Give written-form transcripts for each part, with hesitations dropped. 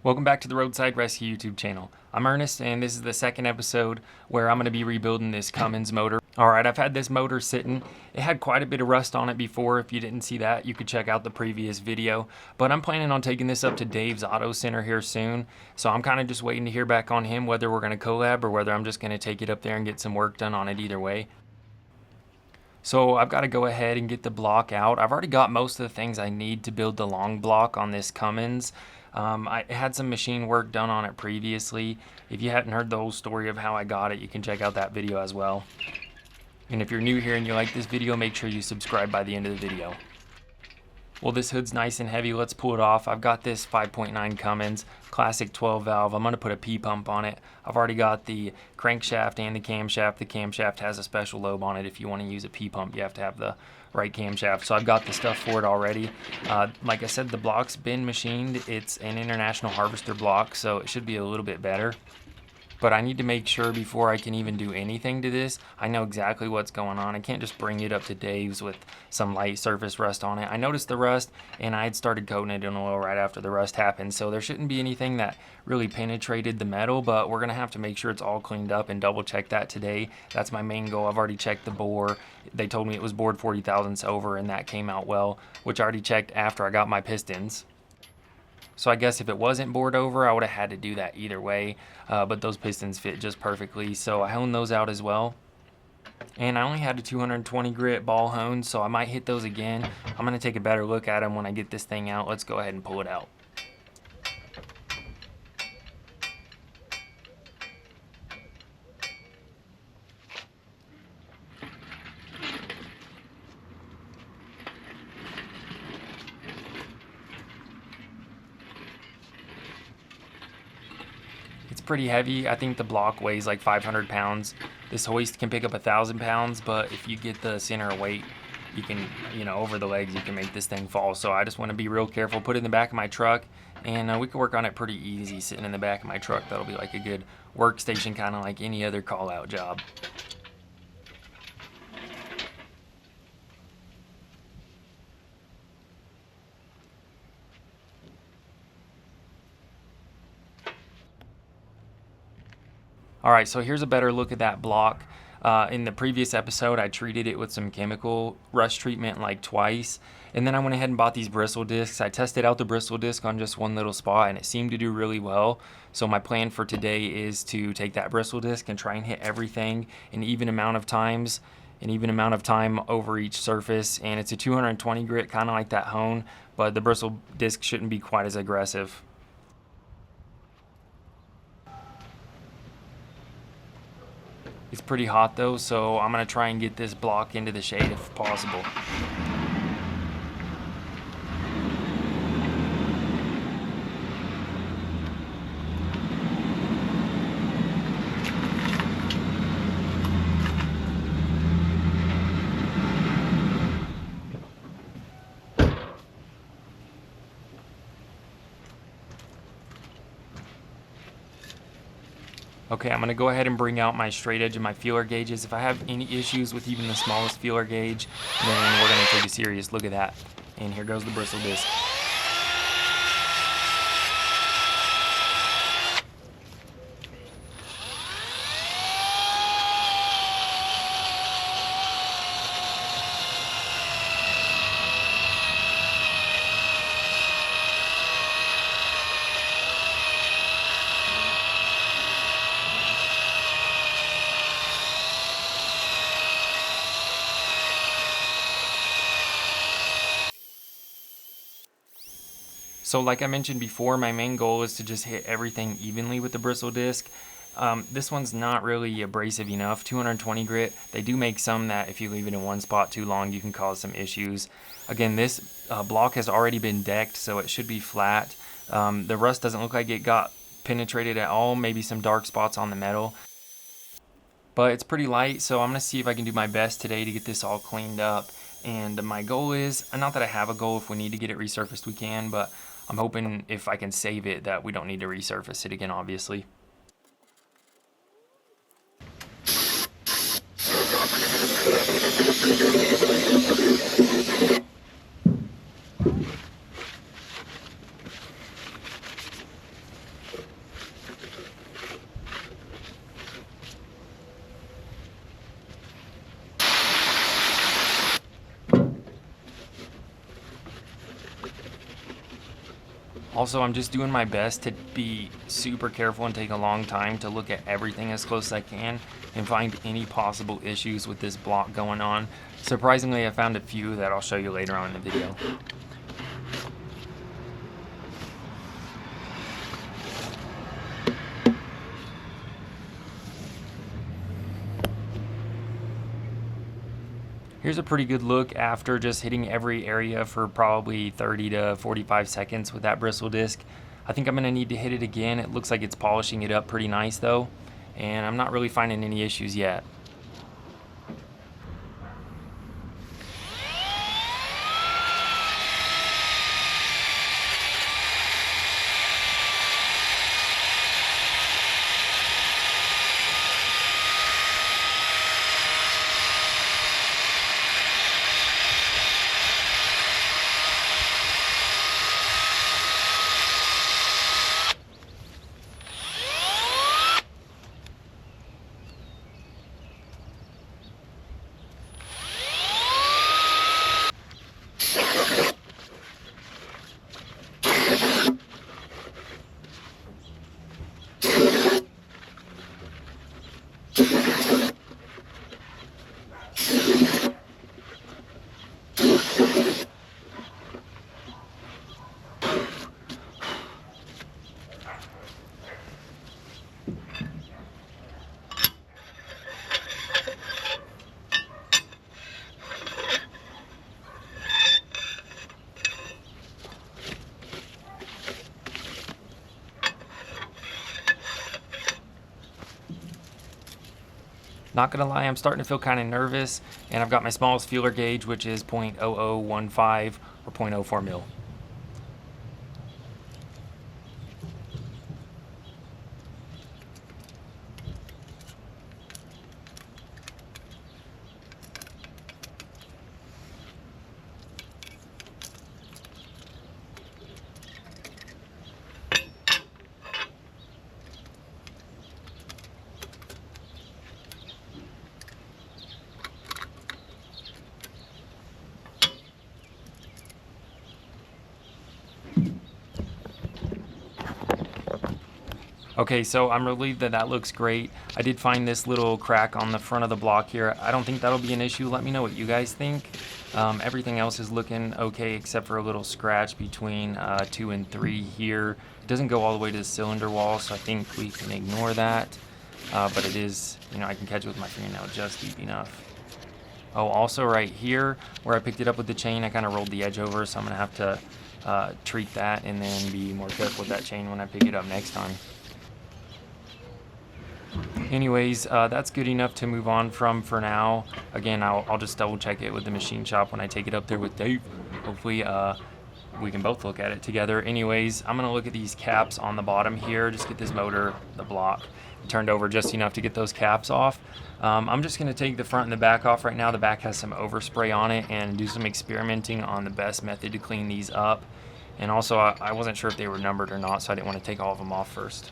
Welcome back to the Roadside Rescue YouTube channel. I'm Ernest, and this is the second episode where I'm going to be rebuilding this Cummins motor. Alright, I've had this motor sitting. It had quite a bit of rust on it before. If you didn't see that, you could check out the previous video. But I'm planning on taking this up to Dave's Auto Center here soon. So I'm kind of just waiting to hear back on him whether we're going to collab or whether I'm just going to take it up there and get some work done on it either way. So I've got to go ahead and get the block out. I've already got most of the things I need to build the long block on this Cummins. I had some machine work done on it previously. If you hadn't heard the whole story of how I got it, you can check out that video as well. And if you're new here and you like this video, make sure you subscribe by the end of the video. Well, this hood's nice and heavy. Let's pull it off. I've got this 5.9 Cummins classic 12 valve. I'm going to put a P pump on it. I've already got the crankshaft and the camshaft. The camshaft has a special lobe on it. If you want to use a P pump, you have to have the right camshaft. So I've got the stuff for it already. Like I said, the block's been machined. It's an International Harvester block, so it should be a little bit better. But I need to make sure before I can even do anything to this, I know exactly what's going on. I can't just bring it up to Dave's with some light surface rust on it. I noticed the rust, and I had started coating it in oil right after the rust happened, so there shouldn't be anything that really penetrated the metal, but we're going to have to make sure it's all cleaned up and double check that today. That's my main goal. I've already checked the bore. They told me it was bored 40 thousandths over, and that came out well, which I already checked after I got my pistons. So I guess if it wasn't bored over, I would have had to do that either way, but those pistons fit just perfectly, so I honed those out as well. And I only had a 220 grit ball hone, so I might hit those again. I'm going to take a better look at them when I get this thing out. Let's go ahead and pull it out. Pretty heavy. I think the block weighs like 500 pounds. This hoist can pick up 1,000 pounds, but if you get the center of weight, you can, over the legs, you can make this thing fall. So I just want to be real careful. Put it in the back of my truck, and we can work on it pretty easy sitting in the back of my truck. That'll be like a good workstation, kind of like any other call out job. Alright, so here's a better look at that block. In the previous episode, I treated it with some chemical rust treatment like twice. And then I went ahead and bought these bristle discs. I tested out the bristle disc on just one little spot, and it seemed to do really well. So my plan for today is to take that bristle disc and try and hit everything an even amount of time over each surface. And it's a 220 grit, kind of like that hone, but the bristle disc shouldn't be quite as aggressive. It's pretty hot though, so I'm going to try and get this block into the shade if possible. Okay, I'm going to go ahead and bring out my straight edge and my feeler gauges. If I have any issues with even the smallest feeler gauge, then we're going to take a serious look at that. And here goes the bristle disc. So like I mentioned before, my main goal is to just hit everything evenly with the bristle disc. This one's not really abrasive enough, 220 grit. They do make some that if you leave it in one spot too long, you can cause some issues. Again, this block has already been decked, so it should be flat. The rust doesn't look like it got penetrated at all, maybe some dark spots on the metal. But it's pretty light, so I'm going to see if I can do my best today to get this all cleaned up. And my goal is, not that I have a goal, if we need to get it resurfaced we can, but I'm hoping if I can save it that we don't need to resurface it again, obviously. Also, I'm just doing my best to be super careful and take a long time to look at everything as close as I can and find any possible issues with this block going on. Surprisingly, I found a few that I'll show you later on in the video. Here's a pretty good look after just hitting every area for probably 30 to 45 seconds with that bristle disc. I think I'm gonna need to hit it again. It looks like it's polishing it up pretty nice though, and I'm not really finding any issues yet. Not gonna lie, I'm starting to feel kind of nervous, and I've got my smallest feeler gauge, which is 0.0015 or 0.04 mil. Okay, so I'm relieved that that looks great. I did find this little crack on the front of the block here. I don't think that'll be an issue. Let me know what you guys think. Everything else is looking okay except for a little scratch between 2 and 3 here. It doesn't go all the way to the cylinder wall, so I think we can ignore that. But it is, you know, I can catch it with my fingernail just deep enough. Oh, also right here where I picked it up with the chain, I kind of rolled the edge over, so I'm gonna have to treat that and then be more careful with that chain when I pick it up next time. Anyways, that's good enough to move on from for now. Again, I'll just double check it with the machine shop when I take it up there with Dave. Hopefully we can both look at it together. Anyways, I'm gonna look at these caps on the bottom here, just get this motor, the block, turned over just enough to get those caps off. I'm just gonna take the front and the back off right now. The back has some overspray on it, and do some experimenting on the best method to clean these up. And also I wasn't sure if they were numbered or not, so I didn't want to take all of them off first.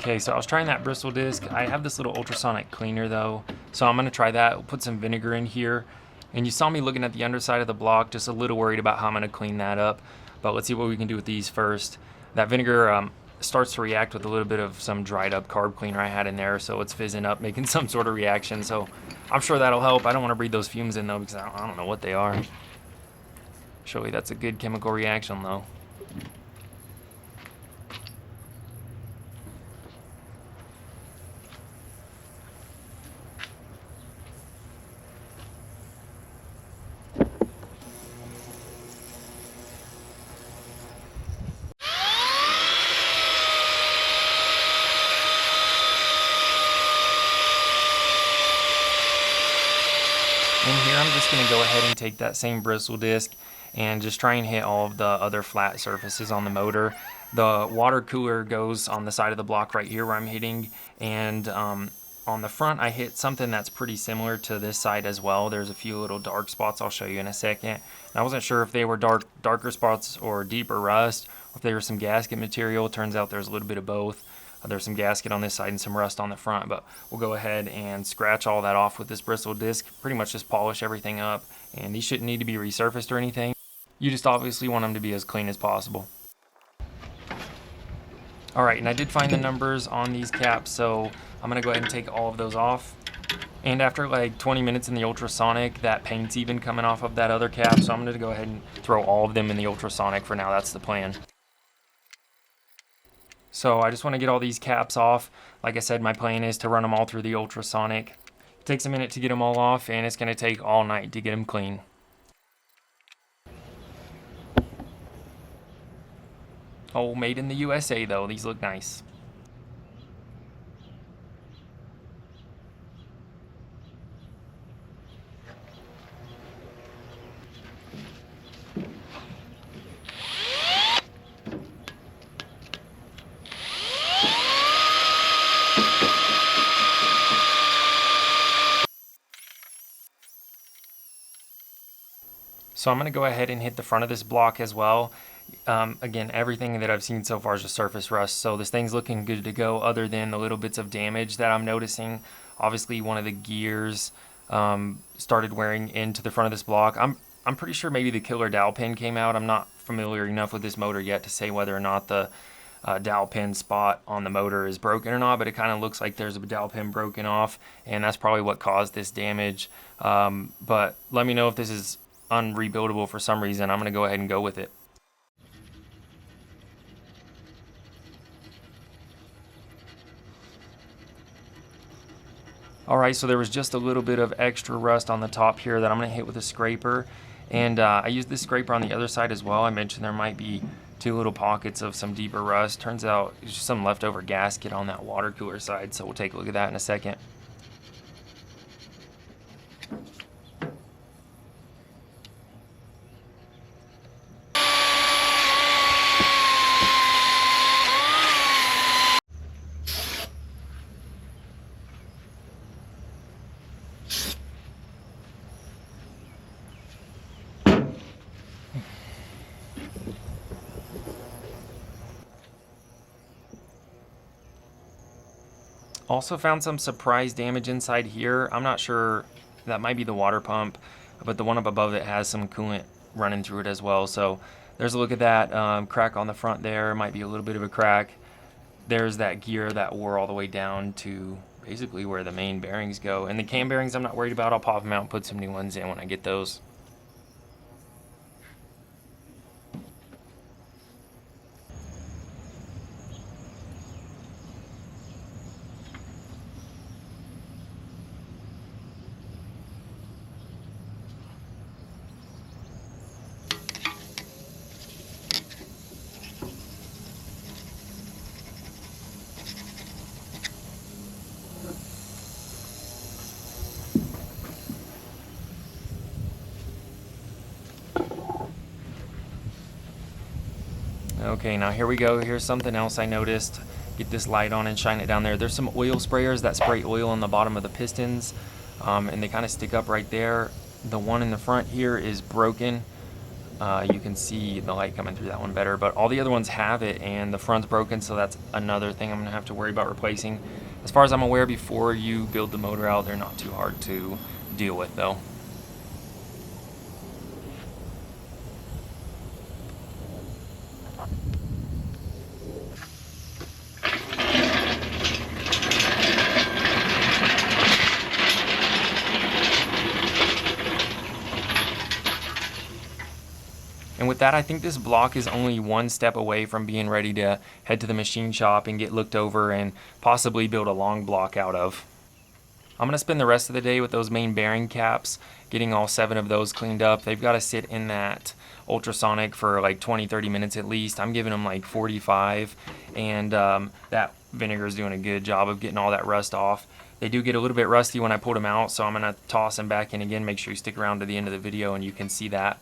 Okay, so I was trying that bristle disc. I have this little ultrasonic cleaner though, so I'm gonna try that. We'll put some vinegar in here. And you saw me looking at the underside of the block, just a little worried about how I'm gonna clean that up. But let's see what we can do with these first. That vinegar starts to react with a little bit of some dried up carb cleaner I had in there, so it's fizzing up, making some sort of reaction. So I'm sure that'll help. I don't wanna breathe those fumes in though, because I don't know what they are. Surely that's a good chemical reaction though. And here I'm just going to go ahead and take that same bristle disc and just try and hit all of the other flat surfaces on the motor. The water cooler goes on the side of the block right here where I'm hitting, and on the front I hit something that's pretty similar to this side as well. There's a few little dark spots I'll show you in a second. And I wasn't sure if they were darker spots or deeper rust, or if they were some gasket material. Turns out there's a little bit of both. There's some gasket on this side and some rust on the front, but we'll go ahead and scratch all that off with this bristle disc. Pretty much just polish everything up, and these shouldn't need to be resurfaced or anything. You just obviously want them to be as clean as possible. Alright, and I did find the numbers on these caps, so I'm going to go ahead and take all of those off. And after like 20 minutes in the ultrasonic, that paint's even coming off of that other cap, so I'm going to go ahead and throw all of them in the ultrasonic for now. That's the plan. So I just want to get all these caps off. Like I said, my plan is to run them all through the ultrasonic. It takes a minute to get them all off, and it's going to take all night to get them clean. Oh, made in the USA though. These look nice. So I'm going to go ahead and hit the front of this block as well. Again, everything that I've seen so far is just surface rust, so this thing's looking good to go other than the little bits of damage that I'm noticing. Obviously one of the gears started wearing into the front of this block. I'm pretty sure maybe the killer dowel pin came out. I'm not familiar enough with this motor yet to say whether or not the dowel pin spot on the motor is broken or not, but it kind of looks like there's a dowel pin broken off, and that's probably what caused this damage. But let me know if this is unrebuildable for some reason. I'm going to go ahead and go with it. Alright, so there was just a little bit of extra rust on the top here that I'm going to hit with a scraper, and I used this scraper on the other side as well. I mentioned there might be two little pockets of some deeper rust. Turns out it's just some leftover gasket on that water cooler side, so we'll take a look at that in a second. Also found some surprise damage inside here. I'm not sure, that might be the water pump, but the one up above it has some coolant running through it as well. So there's a look at that. Crack on the front there, might be a little bit of a crack. There's that gear that wore all the way down to basically where the main bearings go. And the cam bearings I'm not worried about. I'll pop them out and put some new ones in when I get those. Okay, now here we go. Here's something else I noticed. Get this light on and shine it down there. There's some oil sprayers that spray oil on the bottom of the pistons, and they kind of stick up right there. The one in the front here is broken. You can see the light coming through that one better, but all the other ones have it, and the front's broken, so that's another thing I'm going to have to worry about replacing. As far as I'm aware, before you build the motor out, they're not too hard to deal with though. And with that, I think this block is only one step away from being ready to head to the machine shop and get looked over and possibly build a long block out of. I'm going to spend the rest of the day with those main bearing caps, getting all 7 of those cleaned up. They've got to sit in that ultrasonic for like 20-30 minutes at least. I'm giving them like 45, and that vinegar is doing a good job of getting all that rust off. They do get a little bit rusty when I pulled them out, so I'm going to toss them back in again. Make sure you stick around to the end of the video and you can see that.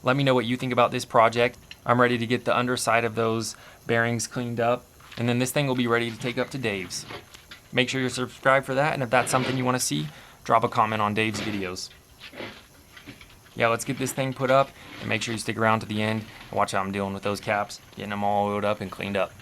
Let me know what you think about this project. I'm ready to get the underside of those bearings cleaned up, and then this thing will be ready to take up to Dave's. Make sure you're subscribed for that, and if that's something you want to see, drop a comment on Dave's videos. Yeah, let's get this thing put up, and make sure you stick around to the end and watch how I'm dealing with those caps, getting them all oiled up and cleaned up.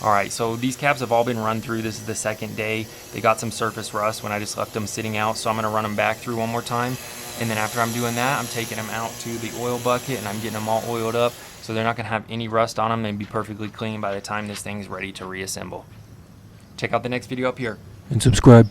Alright, so these caps have all been run through. This is the second day. They got some surface rust when I just left them sitting out, so I'm going to run them back through one more time. And then after I'm doing that, I'm taking them out to the oil bucket and I'm getting them all oiled up, so they're not going to have any rust on them. They'll be perfectly clean by the time this thing's ready to reassemble. Check out the next video up here. And subscribe.